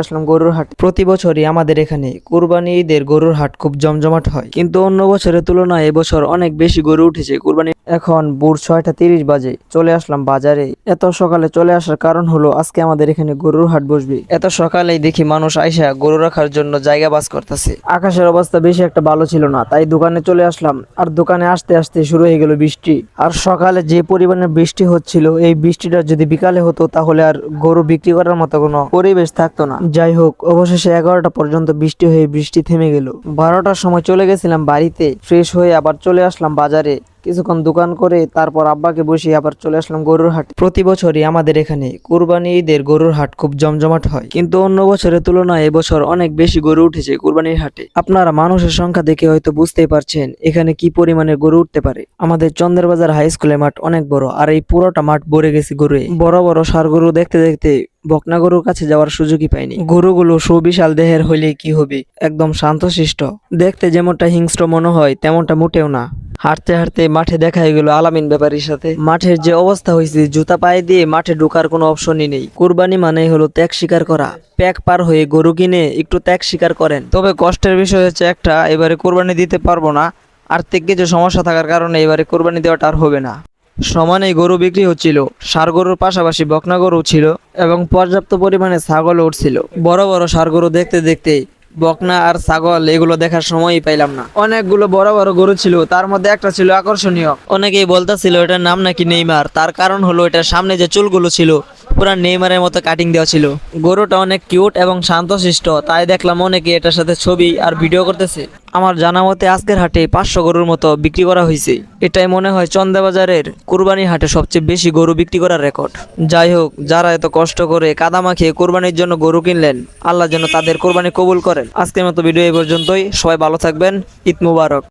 আসলাম গরুর হাট। প্রতি বছরই আমাদের এখানে কুরবানি ঈদের গরুর হাট খুব জমজমাট হয়, কিন্তু অন্য বছরের তুলনায় এবছর অনেক বেশি গরু উঠেছে কুরবানি। এখন ভোর 6টা 30 বাজে চলে আসলাম বাজারে। এত সকালে চলে আসার কারণ হলো আজকে আমাদের এখানে গরুর হাট বসবে। এত সকালেই দেখি মানুষ আইসা গরু রাখার জন্য জায়গা বাস করতেছে। আকাশের অবস্থা বেশি একটা ভালো ছিল না, তাই দোকানে চলে আসলাম। আর দোকানে আসতে আসতে শুরু হয়ে গেল বৃষ্টি। আর সকালে যে পরিমাণে বৃষ্টি হচ্ছিল, এই বৃষ্টিটা যদি বিকালে হতো তাহলে আর গরু বিক্রি করার মতো কোনো পরিবেশ থাকতো না। যাই হোক, অবশেষে 11টা পর্যন্ত বৃষ্টি হয়ে বৃষ্টি থেমে গেল। 12টার সময় চলে গেছিলাম বাড়িতে, ফ্রেশ হয়ে আবার চলে আসলাম বাজারে। কিছুক্ষণ দোকান করে তারপর আব্বাকে বসিয়ে আবার চলে আসলাম গরুর হাট। প্রতি বছরই আমাদের এখানে কুরবানি ঈদের গরুর হাট খুব জমজমাট হয়, কিন্তু অন্য বছরের তুলনায় এবছর অনেক বেশি গরু উঠেছে কুরবানির হাটে। আপনারা মানুষের সংখ্যা দেখে হয়তো বুঝতেই পারছেন এখানে কি পরিমাণে গরু উঠতে পারে। আমাদের চন্দ্রবাজার হাই স্কুলের মাঠ অনেক বড়, আর এই পুরোটা মাঠ ভরে গেছে গরুয়ে। বড় বড় ষাঁড় গরু দেখতে দেখতে বকনা গরুর কাছে যাওয়ার সুযোগই পাইনি। গরুগুলো সুবিশাল দেহের হইলে কি হবে, একদম শান্তশিষ্ট। দেখতে যেমনটা হিংস্র মনে হয় তেমনটা মোটেও না। হাঁটতে হাঁটতে মাঠে দেখা হয়ে গেল আলামিন ব্যাপারীর সাথে। মাঠের যে অবস্থা হয়েছে, জুতা পায়ে দিয়ে মাঠে ঢোকার কোনো অপশনই নেই। কুরবানি মানেই হলো ত্যাগ স্বীকার করা। প্যাক পার হয়ে গরু কিনে একটু ত্যাগ স্বীকার করেন। তবে কষ্টের বিষয় হচ্ছে একটা, এবারে কুরবানি দিতে পারবো না। আর্থিক কিছু সমস্যা থাকার কারণে এবারে কুরবানি দেওয়াটা আর হবে না। সমানেই গরু বিক্রি হচ্ছিল, ষাঁড় গরুর পাশাপাশি বকনা গরু ছিল এবং পর্যাপ্ত পরিমাণে ছাগল উঠছিল। বড় বড় ষাঁড় গরু দেখতে দেখতে বকনা আর ছাগল এগুলো দেখার সময়ই পাইলাম না। অনেকগুলো বড় বড় গরু ছিল, তার মধ্যে একটা ছিল আকর্ষণীয়। অনেকেই বলতেছিল এটার নাম নাকি নেইমার। তার কারণ হলো এটার সামনে যে চুলগুলো ছিল পুরা নেইমারের মতো কাটিং দেওয়া ছিল। গরুটা অনেক কিউট এবং শান্তশিষ্ট, তাই দেখলাম অনেকে এটার সাথে ছবি আর ভিডিও করতেছে। আমার জানা মতে আজকের হাটে 500 গরুর মতো বিক্রি করা হয়েছে। এটাই মনে হয় চন্দ্রবাজারের কুরবানি হাটে সবচেয়ে বেশি গরু বিক্রি করার রেকর্ড। যাই হোক, যারা এত কষ্ট করে কাদা মাখিয়ে কোরবানির জন্য গরু কিনলেন, আল্লাহ যেন তাদের কোরবানি কবুল করেন। আজকের মতো ভিডিও এই পর্যন্তই। সবাই ভালো থাকবেন। ঈদ মুবারক।